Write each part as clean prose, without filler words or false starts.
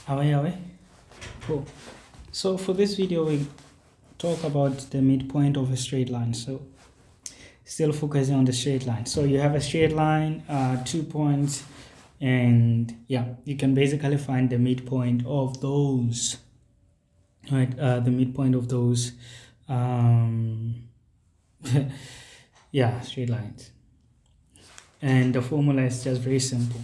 Away. Cool. So for this video, we talk about the midpoint of a straight line. So still focusing on the straight line. So you have a straight line, 2 points, and yeah, you can basically find the midpoint of those, right? The midpoint of those, yeah, straight lines. And the formula is just very simple.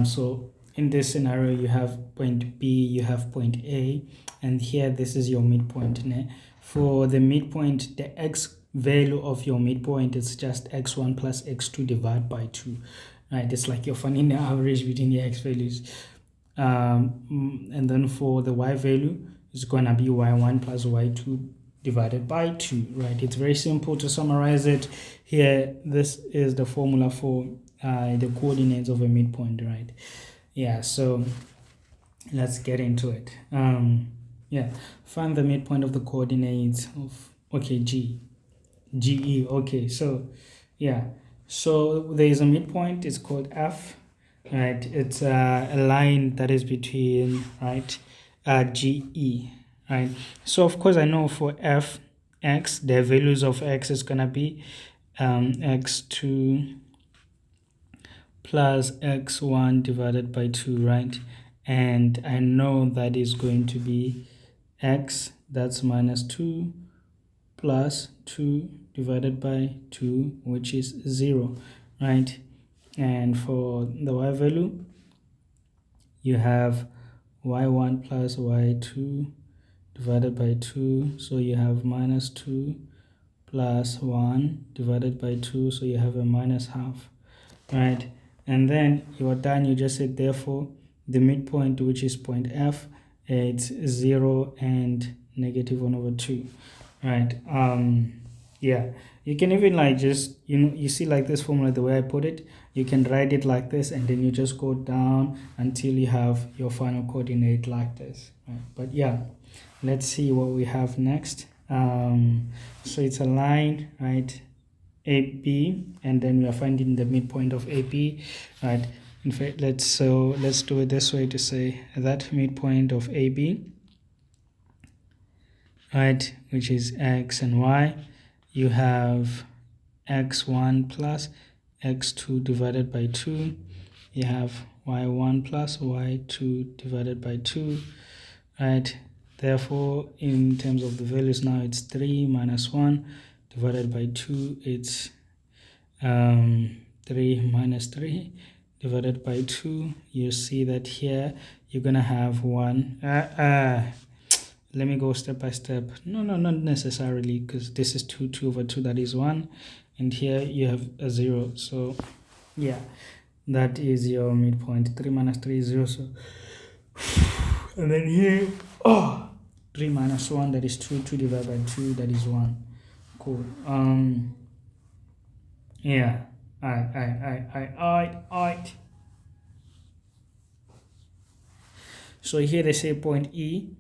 So in this scenario, you have point B, you have point A, and here this is your midpoint. For the midpoint, the x value of your midpoint is just x1 plus x2 divided by 2. Right? It's like you're finding the average between the x values. And then for the y value, it's going to be y1 plus y2 divided by 2, right? It's very simple. To summarize it here, this is the formula for the coordinates of a midpoint, right? Yeah, so let's get into it. Yeah, find the midpoint of the coordinates of, okay, GE. Okay, so yeah, so there is a midpoint, it's called F, right? It's a line that is between, right, GE, right? So of course I know for f x, the values of x is gonna be x2 plus x1 divided by 2, right? And I know that is going to be x, that's minus 2, plus 2 divided by 2, which is 0, right? And for the y value, you have y1 plus y2 divided by 2, so you have minus 2 plus 1 divided by 2, so you have a minus half, right? And then you are done. You just said therefore the midpoint, which is point F, it's 0 and negative 1 over 2, right? Yeah, you can even like just, you see like this formula, the way I put it, you can write it like this, and then you just go down until you have your final coordinate like this, right? But yeah, let's see what we have next. So it's a line, right, AB, and then we are finding the midpoint of AB, right? In fact, let's do it this way to say that midpoint of AB, right, which is x and y, you have x1 plus x2 divided by 2, you have y1 plus y2 divided by 2, right? Therefore, in terms of the values now, it's 3 minus 1 divided by 2, it's 3 minus 3 divided by 2. You see that here you're gonna have 1. Let me go step by step. No, not necessarily, because this is 2 over 2, that is 1, and here you have a 0. So yeah, that is your midpoint. 3 minus 3 is 0. So and then here, 3 minus 1, that is 2. 2 divided by 2, that is 1. Cool. Yeah. Alright. So here they say point E.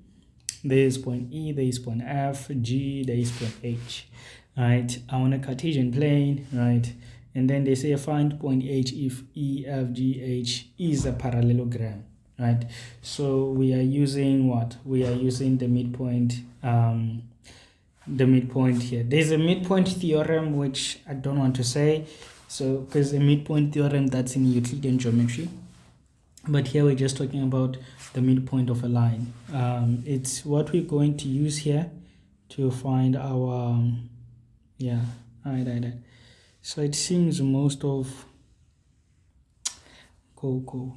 There is point E, there is point F, G, there is point H. Right? I want a Cartesian plane, right? And then they say find point H if E, F, G, H is a parallelogram, right? So we are using what? We are using the midpoint. The midpoint here. There's a midpoint theorem which I don't want to say, so because the midpoint theorem, that's in Euclidean geometry. But here we're just talking about the midpoint of a line. It's what we're going to use here to find our yeah. Alright. So it seems most of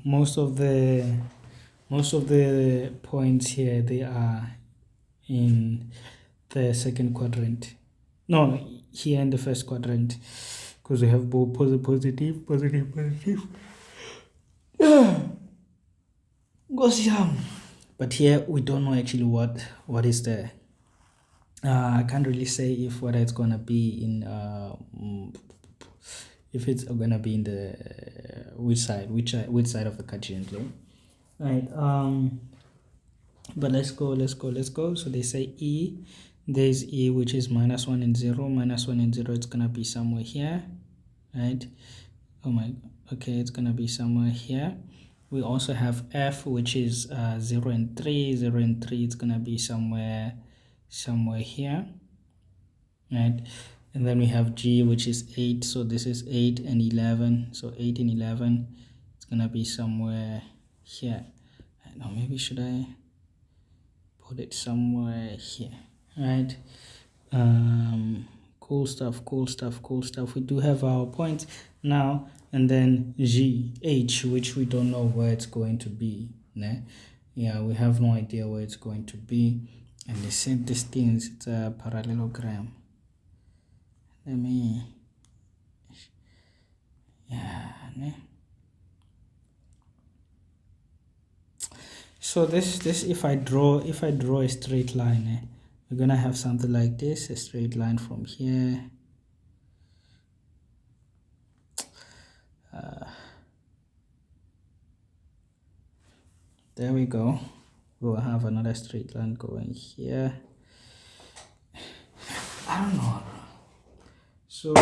most of the points here, they are in the second quadrant. No, here in the first quadrant, because we have both positive. But here we don't know actually what is there. I can't really say if whether it's gonna be in if it's gonna be in the which side of the Cartesian plane, right? But let's go. So they say E, there's E, which is minus 1 and 0. Minus 1 and 0, it's gonna be somewhere here, right? Okay, it's gonna be somewhere here. we also have F, which is 0 and 3. 0 and 3, it's gonna be somewhere here, right? And then we have G, which is 8, so this is 8 and 11, so 8 and 11, it's gonna be somewhere here. Now maybe should I put it somewhere here, right? Cool stuff. We do have our points now, and then H, which we don't know where it's going to be, né? Yeah, we have no idea where it's going to be. And they said this thing is, it's a parallelogram. Let me, yeah, né? So this if I draw a straight line, eh, we're gonna have something like this, a straight line from here. There we go. We'll have another straight line going here. I don't know. So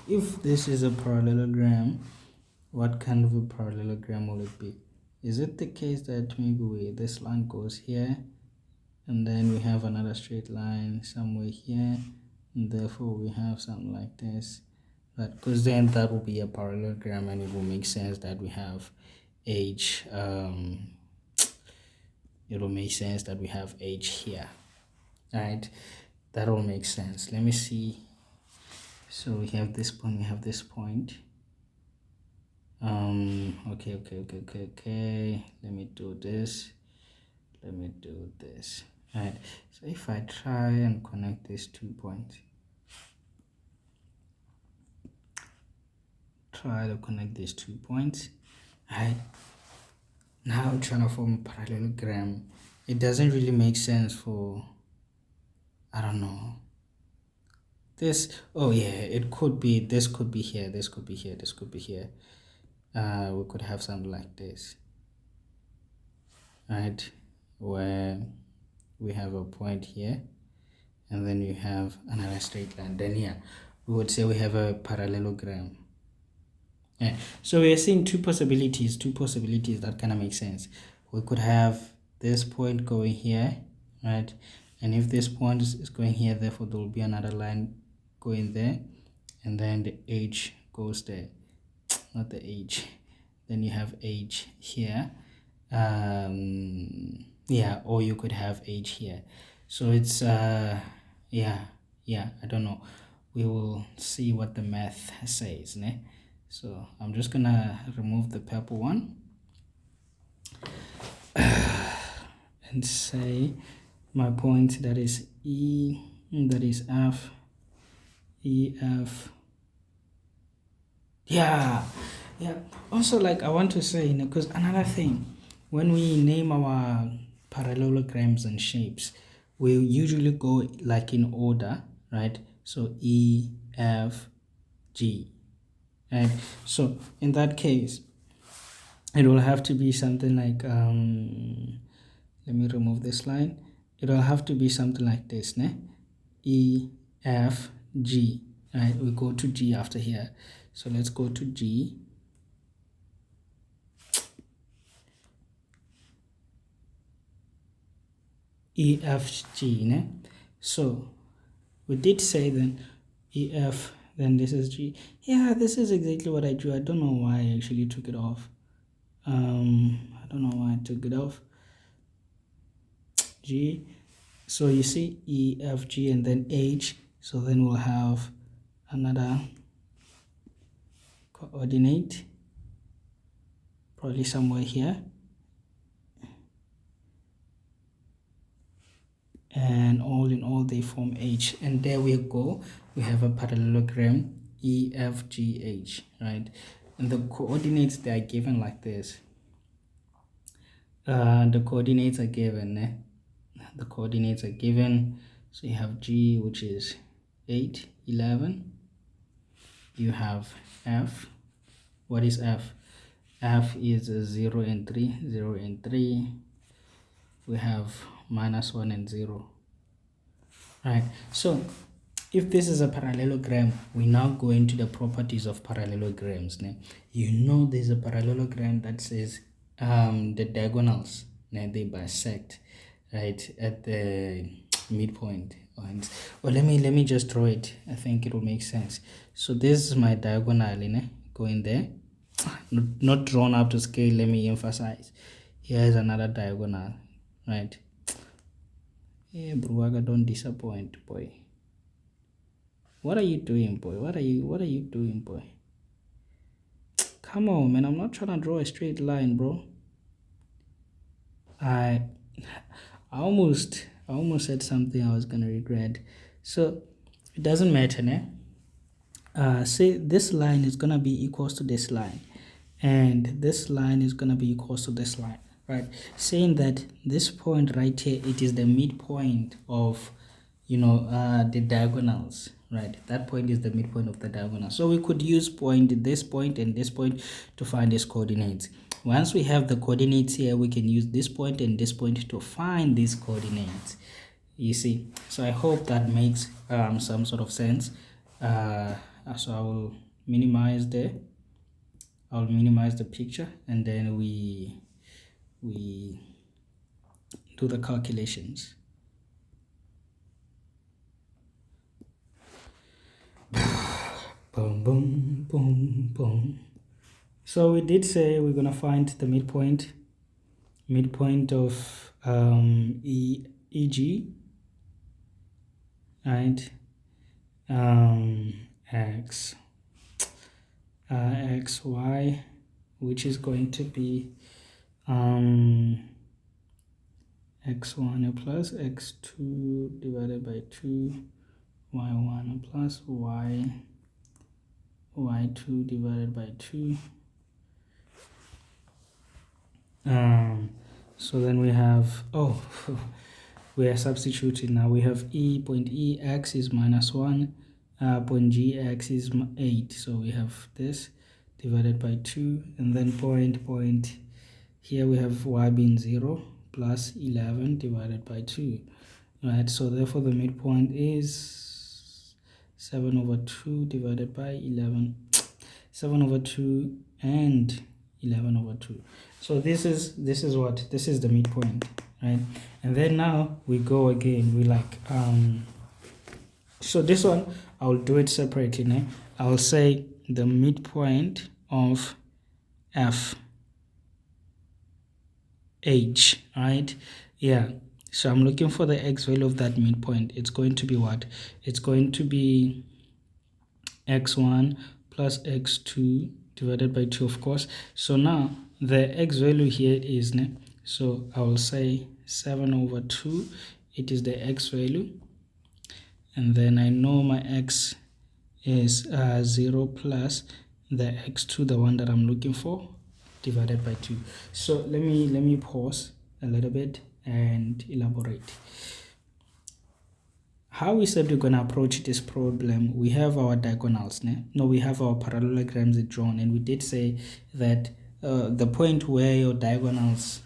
if this is a parallelogram, what kind of a parallelogram will it be? Is it the case that maybe this line goes here, and then we have another straight line somewhere here, and therefore we have something like this? Because then that will be a parallelogram, and it will make sense that we have H. It will make sense that we have H here, right? That all makes sense. Let me see. So we have this point, we have this point. Okay. Let me do this. Right. So if I try and connect these 2 points, right? Now trying to form a parallelogram, it doesn't really make sense for, I don't know. This, oh yeah, it could be, this could be here, this could be here, this could be here. We could have something like this, right? Where we have a point here, and then you have another straight line. Then here, we would say we have a parallelogram. Yeah. So we are seeing two possibilities that kind of make sense. We could have this point going here, right? And if this point is going here, therefore there will be another line going there, and then the H goes there. Not the H. Then you have H here. Yeah, or you could have H here. So it's yeah, I don't know. We will see what the math says, né? So I'm just gonna remove the purple one and say my point, that is E, that is F, E, F. Yeah. Also, like, I want to say, because another thing, when we name our parallelograms and shapes, we usually go like in order, right? So E, F, G, right? So in that case, it will have to be something like, let me remove this line. It will have to be something like this, né? E, F, G, right? We go to G after here. So let's go to G. E, F, G, né? So we did say then E, F, then this is G. Yeah, this is exactly what I drew. I don't know why I actually took it off. I don't know why I took it off. G. So you see E, F, G, and then H. So then we'll have another coordinate, probably somewhere here. And all in all, they form H. And there we go. We have a parallelogram E, F, G, H, right? And the coordinates, they are given like this. The coordinates are given, eh? The coordinates are given. So you have G, which is 8, 11. You have F. What is F? F is 0 and 3, 0 and 3. We have -1 and 0. Right. So if this is a parallelogram, we now go into the properties of parallelograms. Now, you know there's a parallelogram that says the diagonals, they bisect, right, at the midpoint. Or let me just draw it. I think it will make sense. So this is my diagonal, going there. Not drawn up to scale, let me emphasize. Here is another diagonal, right? Yeah, Bruaga, don't disappoint, boy. What are you doing, boy? What are you doing, boy? Come on, man. I'm not trying to draw a straight line, bro. I almost said something I was gonna regret. So it doesn't matter, say this line is gonna be equals to this line, and this line is gonna be equals to this line, right? Saying that this point right here, it is the midpoint of the diagonals, right? That point is the midpoint of the diagonal. So we could use this point and this point to find its coordinates. Once we have the coordinates here, we can use this point and this point to find these coordinates, you see. So I hope that makes some sort of sense. So I'll minimize the picture, and then we do the calculations. Boom, boom, boom, boom. So we did say we're gonna find the midpoint of EG, right? X, y, which is going to be x1 plus x2 divided by 2, y1 plus y2 divided by 2. So then we have, we are substituting now. We have point E, x is -1, point G, x is 8. So we have this divided by 2, and then point here we have y being 0 plus 11 divided by 2, right? So therefore the midpoint is 7/2 divided by 11, 7/2 and 11/2. So this is the midpoint, right? And then now we go again, we so this one I'll do it separately. I'll say the midpoint of FH, right? Yeah, so I'm looking for the x value of that midpoint. It's going to be what? It's going to be x1 plus x2 divided by 2, of course. So now the x value here is, so I will say 7/2, it is the x value, and then I know my x is 0 plus the x2, the one that I'm looking for, divided by 2. So let me pause a little bit and elaborate. How we said we're going to approach this problem, we have our diagonals, we have our parallelograms drawn, and we did say that the point where your diagonals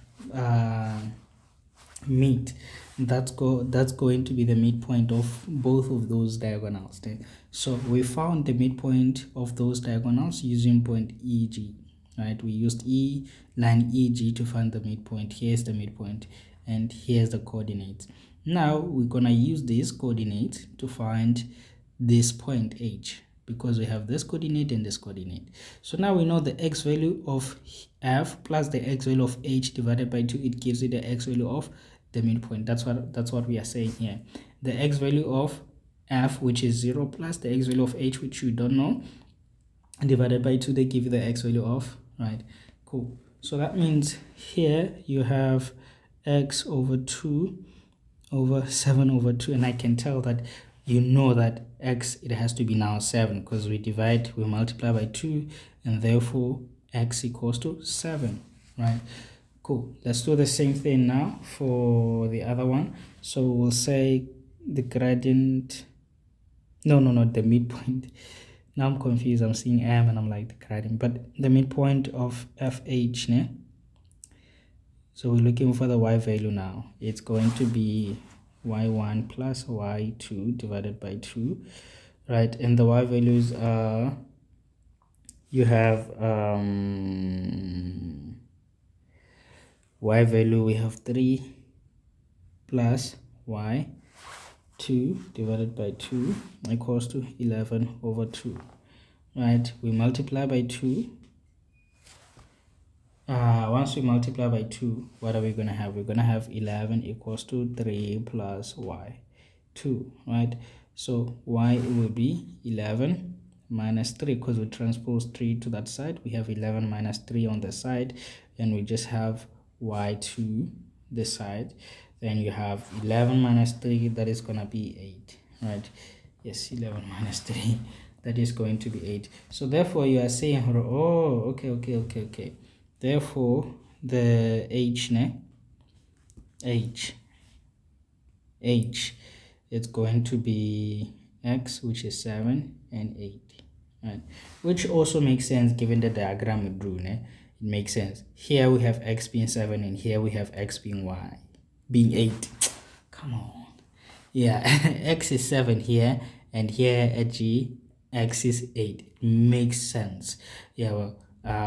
meet, that's going to be the midpoint of both of those diagonals. So we found the midpoint of those diagonals using point EG, right? We used line EG to find the midpoint. Here's the midpoint, and here's the coordinates. Now we're gonna use these coordinates to find this point H, because we have this coordinate and this coordinate. So now we know the x value of F plus the x value of H divided by 2, it gives you the x value of the midpoint. That's what we are saying here. The x value of F, which is 0, plus the x value of H, which you don't know, divided by 2, they give you the x value of, right? Cool. So that means here you have x over 2 over 7/2, and I can tell that that x, it has to be now 7, because we multiply by 2, and therefore x equals to 7, right? Cool. Let's do the same thing now for the other one. So we'll say the gradient, no, the midpoint. Now I'm confused. I'm seeing m and I'm like the gradient, but the midpoint of FH, so we're looking for the y value now. It's going to be y1 plus y2 divided by 2, right? And the y values are, you have y value, we have 3 plus y2 divided by 2 equals to 11 over 2, right? We multiply by 2. Once we multiply by 2, what are we going to have? We're going to have 11 equals to 3 plus y2, right? So y will be 11 minus 3, because we transpose 3 to that side. We have 11 minus 3 on the side, and we just have y2 this side. Then you have 11 minus 3, that is going to be 8, right? Yes, 11 minus 3, that is going to be 8. So therefore you are saying, oh, okay. Therefore the h is going to be x, which is 7 and 8, right? Which also makes sense given the diagram we drew. It makes sense. Here we have x being 7, and here we have x being 8. Come on. Yeah, x is 7 here, and here at g, x is 8. It makes sense. Yeah, well,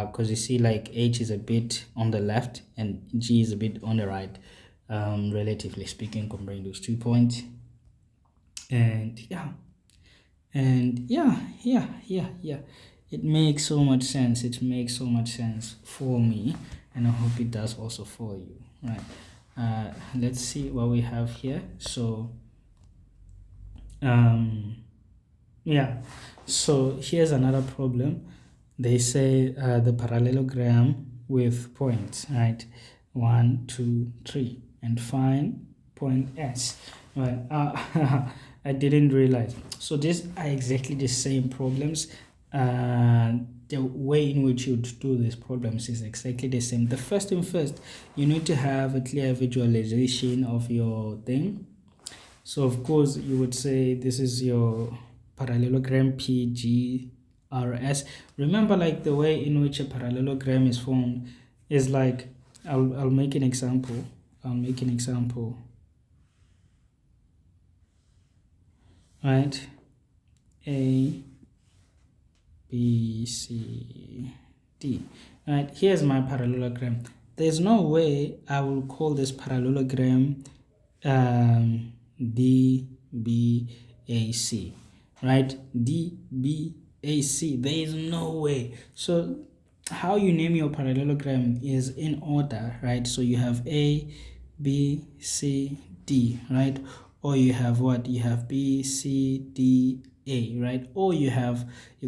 because you see, like, h is a bit on the left and g is a bit on the right, relatively speaking, comparing those 2 points. And yeah, it makes so much sense. It makes so much sense for me, and I hope it does also for you, right? Let's see what we have here. So yeah, so here's another problem. They say the parallelogram with points, right? 1, 2, 3, and find point S, right? I didn't realize. So these are exactly the same problems. The way in which you do these problems is exactly the same. The first thing first, you need to have a clear visualization of your thing. So of course you would say this is your parallelogram PGRS. Remember, like, the way in which a parallelogram is formed is like, I'll make an example. Right? A, B, C, D. Right? Here's my parallelogram. There's no way I will call this parallelogram DBAC, right? DBAC. There is no way. So how you name your parallelogram is in order, right? So you have A, B, C, D, right? Or you have what? You have B, C, D, A, right? Or you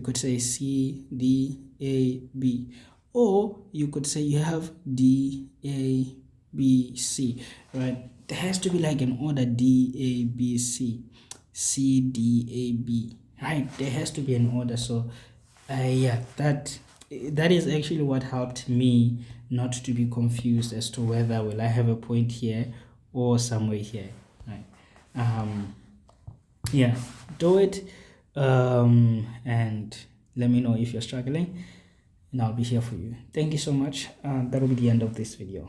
could say C, D, A, B. Or you could say you have D, A, B, C, right? There has to be like an order: D, A, B, C, C, D, A, B, right? There has to be an order. So yeah, that is actually what helped me not to be confused as to whether will I have a point here or somewhere here, right? Yeah, do it, and let me know if you're struggling, and I'll be here for you. Thank you so much. That will be the end of this video.